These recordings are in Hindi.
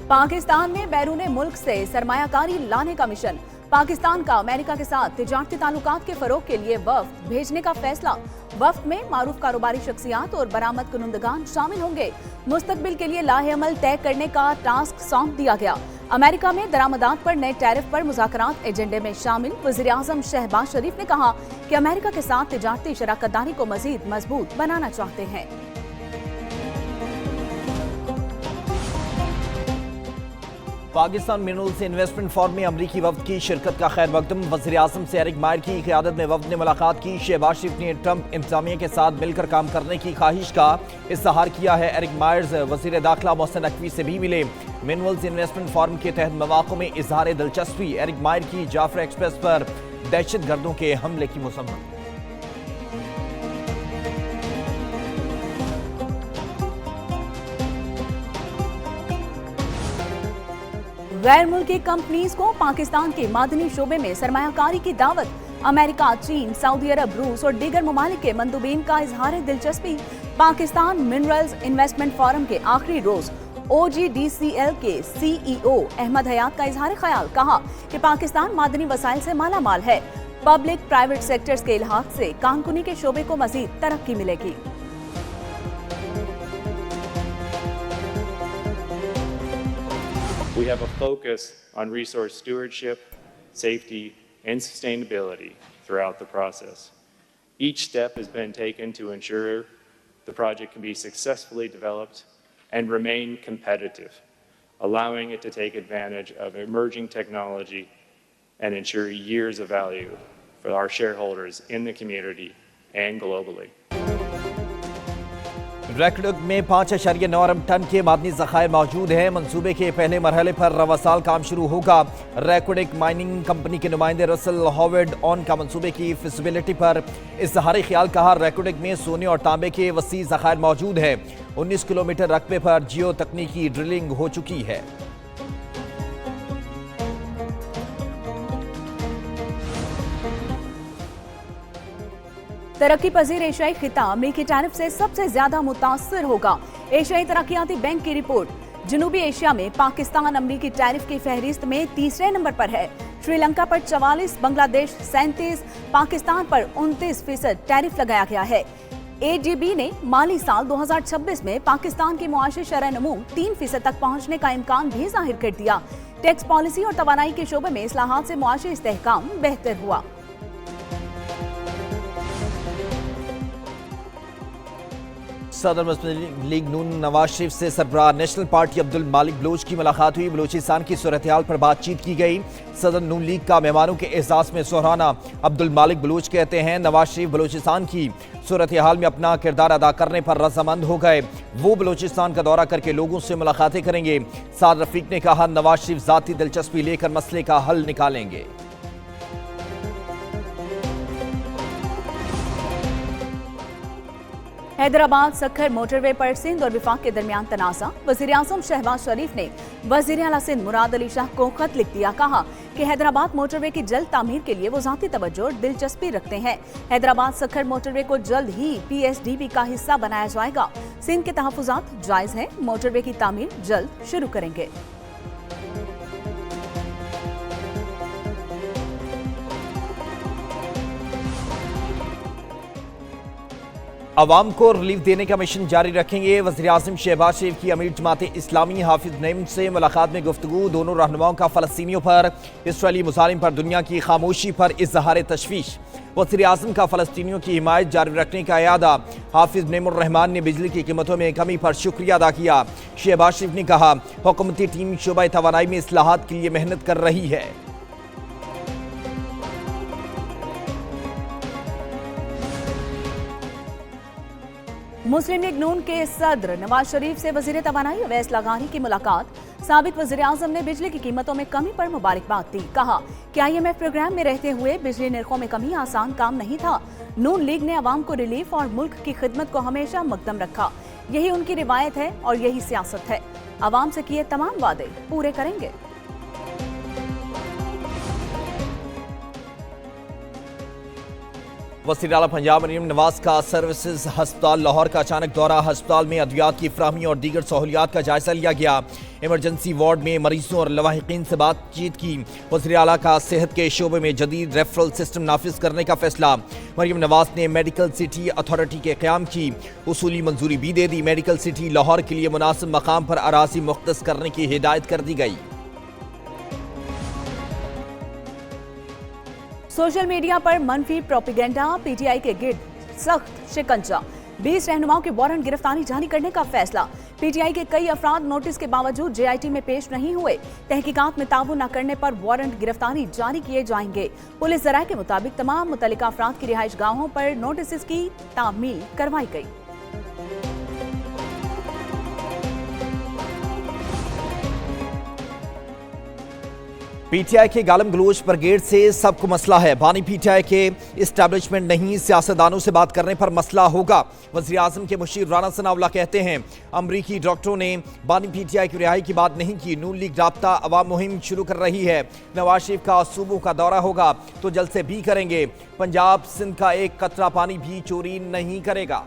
पाकिस्तान में बैरून मुल्क से सरमायाकारी लाने का मिशन। पाकिस्तान का अमेरिका के साथ तिजारती ताल्लुकात के फरोग के लिए वफ्द भेजने का फैसला। वफ्द में मारूफ कारोबारी शख्सियात और बरामद कुनुंदगान शामिल होंगे। मुस्तकबिल के लिए लाहे अमल तय करने का टास्क सौंप दिया गया। अमेरिका में दरामदात पर नए टैरिफ पर मुज़ाकरात एजेंडे में शामिल। वज़ीर आज़म शहबाज शरीफ ने कहा कि अमेरिका के साथ तिजारती शराकतदारी को मजीद मजबूत बनाना चाहते हैं। पाकिस्तान मिनरल्स इन्वेस्टमेंट फोरम में अमरीकी वफ्द की शिरकत का खैर मकदम। वज़ीर आज़म से एरिक मायर की क़यादत में वफ्द ने मुलाकात की। शहबाज शरीफ ने ट्रंप इंतजामिया के साथ मिलकर काम करने की ख्वाहिश का इज़हार किया है। एरिक मायर्स वज़ीर दाखिला मोहसिन नकवी से भी मिले। मिनरल्स इन्वेस्टमेंट फोरम के तहत मवाक़ों में इजहार दिलचस्पी। एरिक मायर की जाफर एक्सप्रेस पर दहशत गर्दों के हमले की मज़म्मत। गैर मुल्की कंपनीज को पाकिस्तान के मादनी शोबे में सरमायाकारी की दावत। अमेरिका, चीन, सऊदी अरब, रूस और दीगर ममालिक के मंदूबीन का इजहार दिलचस्पी। पाकिस्तान मिनरल्स इन्वेस्टमेंट फोरम के आखिरी रोज OGDCL के CEO अहमद हयात का इजहार ख्याल। कहा कि पाकिस्तान मादनी वसाइल से माला माल है। पब्लिक प्राइवेट सेक्टर्स के इल्हाक से कानकुनी के शोबे को मजीद तरक्की मिलेगी। We have a focus on resource stewardship, safety, and sustainability throughout the process. Each step has been taken to ensure the project can be successfully developed and remain competitive, allowing it to take advantage of emerging technology and ensure years of value for our shareholders in the community and globally. रेकडुक में 5.9 अरब टन के मादनी ज़खायर मौजूद हैं। मंसूबे के पहले मरहले पर रवा साल काम शुरू होगा। रेकडुक माइनिंग कंपनी के नुमाइंदे रसल हॉवर्ड ऑन का मंसूबे की फिजिबिलिटी पर इज़हार ख्याल। कहा रेकडुक में सोने और तांबे के वसी ज़खायर मौजूद है। 19 किलोमीटर रकबे पर जियो तकनीकी ड्रिलिंग हो चुकी है। तरक्की पजीर एशियाई खिता अमरीकी टैरिफ से सबसे ज्यादा मुतासर होगा। एशियाई तरक्याती बैंक की रिपोर्ट। जनूबी एशिया में पाकिस्तान अमरीकी टैरिफ की फहरिस्त में तीसरे नंबर पर है। श्रीलंका पर 44, बांग्लादेश 37, पाकिस्तान पर 29% टैरिफ लगाया गया है। ADB ने माली साल 2026 में पाकिस्तान की मुआशी शरह नमू 3% तक पहुंचने का इम्कान भी जाहिर कर दिया। टैक्स पॉलिसी और तवानाई के शोबे में इस्लाहात से मुआशी इस्तेहकाम बेहतर हुआ। सदर मुस्लिम लीग नून नवाज शरीफ से सरबराह नेशनल पार्टी अब्दुल मालिक बलोच की मुलाकात हुई। बलूचिस्तान की सूरत हाल पर बातचीत की गई। सदर नून लीग का मेहमानों के एहसास में सोहराना। अब्दुल मालिक बलोच कहते हैं नवाज शरीफ बलूचिस्तान की सूरत हाल में अपना किरदार अदा करने पर रजामंद हो गए। वो बलूचिस्तान का दौरा करके लोगों से मुलाकातें करेंगे। साद रफीक ने कहा नवाज शरीफ जाती दिलचस्पी लेकर मसले का हल निकालेंगे। हैदराबाद सक्खर मोटरवे पर सिंध और विफाक के दरमियान तनाज़ा। वज़ीर आज़म शहबाज शरीफ ने वज़ीर आला सिंध मुराद अली शाह को खत लिख दिया। कहा कि हैदराबाद मोटरवे की जल्द तामीर के लिए वो ज़ाती तवज्जो और दिलचस्पी रखते हैं। हैदराबाद सक्खर मोटरवे को जल्द ही PSDB का हिस्सा बनाया जाएगा। सिंध के तहफ़्फ़ुज़ात जायज़ हैं। मोटरवे की तामीर जल्द शुरू करेंगे। अवाम को रिलीफ देने का मिशन जारी रखेंगे। वज़ीर आज़म शहबाज शरीफ की अमीर जमात इस्लामी हाफिज नईम से मुलाकात में गुफ्तगू। दोनों रहनुमाओं का फ़लस्तीनियों पर इसराइली मुज़ालिम पर दुनिया की खामोशी पर इज़हार तशवीश। वज़ीर आज़म का फ़लस्तीनियों की हिमायत जारी रखने का इरादा। हाफिज नईमुर रहमान ने बिजली की कीमतों में कमी पर शुक्रिया अदा किया। शहबाज शरीफ ने कहा हुकूमती टीम शोबा तवानाई में इस्लाहात के लिए मेहनत कर रही है। मुस्लिम लीग नून के सदर नवाज शरीफ से वजीर तवानाई अवैस लगानी की मुलाकात। साबिक वज़ीर आज़म ने बिजली की कीमतों में कमी पर मुबारकबाद दी। कहा कि IMF प्रोग्राम में रहते हुए बिजली निर्खों में कमी आसान काम नहीं था। नून लीग ने अवाम को रिलीफ और मुल्क की खिदमत को हमेशा मुकदम रखा। यही उनकी रिवायत है और यही सियासत है। अवाम से किए तमाम वादे पूरे करेंगे। वज़ीर आला पंजाब मरीम नवाज का सर्विसेज हस्पताल लाहौर का अचानक दौरा। हस्पताल में अद्वियात की फराहमी और दीगर सहूलियात का जायजा लिया गया। इमरजेंसी वार्ड में मरीजों और लवाहिकीन से बातचीत की। वज़ीर आला का सेहत के शोबे में जदीद रेफरल सिस्टम नाफिज करने का फैसला। मरीम नवाज ने मेडिकल सिटी अथॉरिटी के क़याम की उसूली मंजूरी भी दे दी। मेडिकल सिटी लाहौर के लिए मुनासिब मकाम पर अराज़ी मुख्तस करने की हिदायत कर दी गई। सोशल मीडिया पर मनफी प्रोपेगेंडा, पीटीआई के गिर्द सख्त शिकंजा। 20 रहनुमाओं के वारंट गिरफ्तारी जारी करने का फैसला। पीटीआई के कई अफराद नोटिस के बावजूद जेआईटी में पेश नहीं हुए। तहकीकात में ताउन न करने पर वारंट गिरफ्तारी जारी किए जाएंगे। पुलिस ज़राए के मुताबिक तमाम मुतल्लिका अफराद की रिहाइश गाहों पर नोटिस की तामील करवाई गई। पीटीआई के गालिब गलोच ब्रिगेड से सबको मसला है। बानी पीटीआई के इस्टेब्लिशमेंट नहीं, सियासतदानों से बात करने पर मसला होगा। वज़ीर आज़म के मुशीर राना सनाउल्लाह कहते हैं अमरीकी डॉक्टरों ने बानी पीटीआई की रिहाई की बात नहीं की। नून लीग राब्ता अवाम मुहिम शुरू कर रही है। नवाज शरीफ का सूबों का दौरा होगा तो जलसे भी करेंगे। पंजाब सिंध का एक कतरा पानी भी चोरी नहीं करेगा।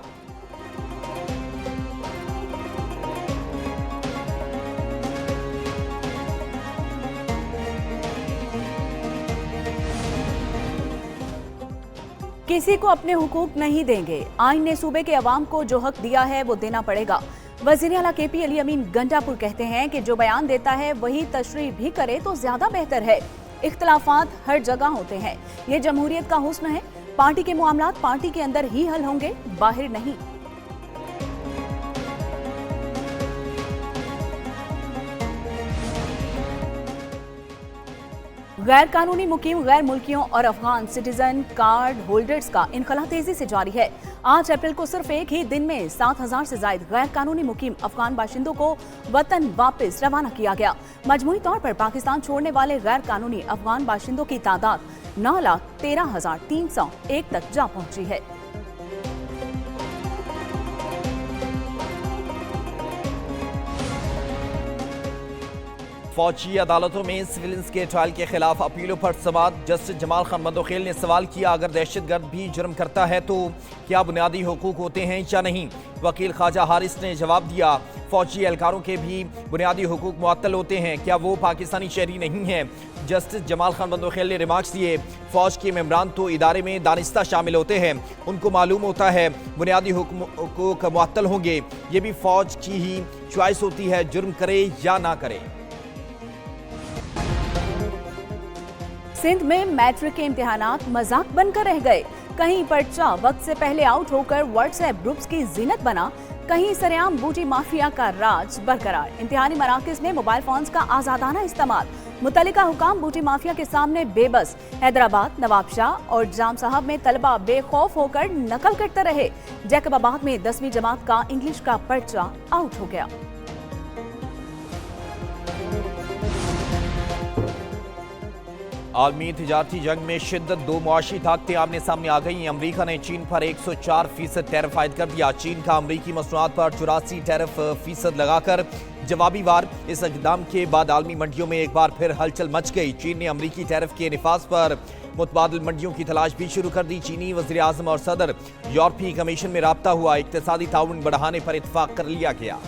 किसी को अपने हुकूक नहीं देंगे। आइन ने सूबे के अवाम को जो हक दिया है वो देना पड़ेगा। वज़ीर आला केपी अली अमीन गंडापुर कहते हैं कि जो बयान देता है वही तशरीह भी करे तो ज्यादा बेहतर है। इख्तलाफात हर जगह होते हैं, ये जमहूरियत का हुस्न है। पार्टी के मामलात पार्टी के अंदर ही हल होंगे, बाहर नहीं। गैर कानूनी मुकीम गैर मुल्कियों और अफगान सिटीजन कार्ड होल्डर्स का इनखला तेजी से जारी है। 8 अप्रैल को सिर्फ एक ही दिन में 7,000 से ज्यादा गैर कानूनी मुकीम अफगान बाशिंदों को वतन वापस रवाना किया गया। मजमूई तौर पर पाकिस्तान छोड़ने वाले गैर कानूनी अफगान बाशिंदों की तादाद 9,13,301 तक जा पहुंची है। फौजी अदालतों में सिविलियंस के ट्रायल के खिलाफ अपीलों पर समाअत। जस्टिस जमाल खान बंदोखेल ने सवाल किया, अगर दहशतगर्द भी जुर्म करता है तो क्या बुनियादी हुकूक होते हैं या नहीं। वकील ख्वाजा हारिस ने जवाब दिया, फौजी एहलकारों के भी बुनियादी हुकूक मुअत्तल होते हैं, क्या वो पाकिस्तानी शहरी नहीं हैं। जस्टिस जमाल खान बंदोखेल ने रिमार्क्स दिए, फौज के मेम्बरान तो इदारे में दानिस्ता शामिल होते हैं, उनको मालूम होता है बुनियादी हुकूक मुअत्तल होंगे। ये भी फौज की ही चॉइस होती है जुर्म करे या ना करे। सिंध में मैट्रिक के इम्तिहानात मजाक बनकर रह गए। कहीं पर्चा वक्त से पहले आउट होकर व्हाट्सएप ग्रुप्स की जीनत बना, कहीं सरेआम बूटी माफिया का राज बरकरार। इम्तिहानी मराकज में मोबाइल फोन्स का आजादाना इस्तेमाल। मुतल्लिका हुकाम बूटी माफिया के सामने बेबस। हैदराबाद, नवाबशाह और जाम साहब में तलबा बेखौफ होकर नकल करते रहे। जैकबाबाद में 10वीं जमात का इंग्लिश का पर्चा आउट हो गया। आलमी तिजारती जंग में शिद्दत, 2 मुआशी ताकतें आमने सामने आ गई। अमरीका ने चीन पर 104% टैरिफ आयद कर दिया। चीन का अमरीकी मसनूआत पर 84 टैरिफ फीसद लगाकर जवाबी वार। इस इक़दाम के बाद आलमी मंडियों में एक बार फिर हलचल मच गई। चीन ने अमरीकी टैरिफ के निफाज पर मुतबादिल मंडियों की तलाश भी शुरू कर दी। चीनी वज़ीर आज़म और सदर यूरोपीय कमीशन में राब्ता हुआ। इक़्तिसादी ताउन बढ़ाने पर इत्तफाक कर लिया गया।